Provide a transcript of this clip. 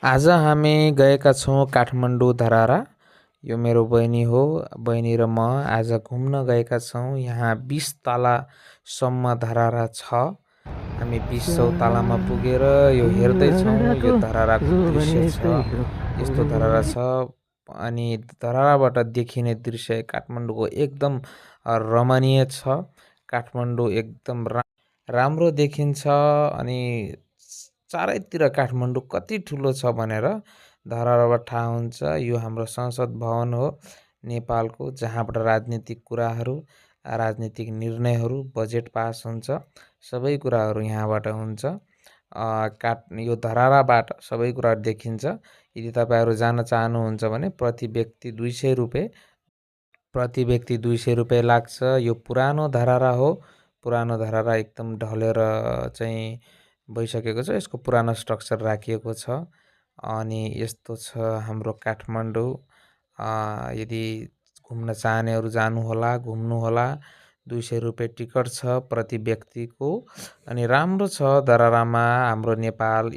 आज हामी गएका छौँ काठमाडौँ धरारा। यो मेरो बहिनी हो। बहिनी र म आज घुम्न गएका छौँ। यहाँ 20 तलासम्म धरारा छ। हामी 20औँ तलामा पुगेर यो हेर्दैछौँ। यो धराराको दृश्य छ। यस्तो धरारा छ अनि धराराबाट देखिने दृश्य काठमाडौँको एकदम रमणीय छ। काठमाडौँ एकदम राम्रो देखिन्छ अनि चारैतिर काठमाडौँ कति ठुलो छ भनेर धराराबाट थाहा हुन्छ। यो हाम्रो संसद भवन हो नेपालको, जहाँबाट राजनीतिक कुराहरू, राजनीतिक निर्णयहरू, बजेट पास हुन्छ, सबै कुराहरू यहाँबाट हुन्छ। यो धराराबाट सबै कुराहरू देखिन्छ। यदि तपाईँहरू जान चाहनुहुन्छ भने प्रति व्यक्ति 200 रुपियाँ लाग्छ। यो पुरानो धरारा हो। पुरानो धरारा एकदम ढलेर चाहिँ भइसकेको छ। यसको पुरानो स्ट्रक्चर राखिएको छ अनि यस्तो छ हाम्रो काठमाडौँ। यदि घुम्न चाहनेहरू जानुहोला, घुम्नुहोला। 200 रुपियाँ टिकट छ प्रति व्यक्तिको अनि राम्रो छ धरारामा। हाम्रो नेपाल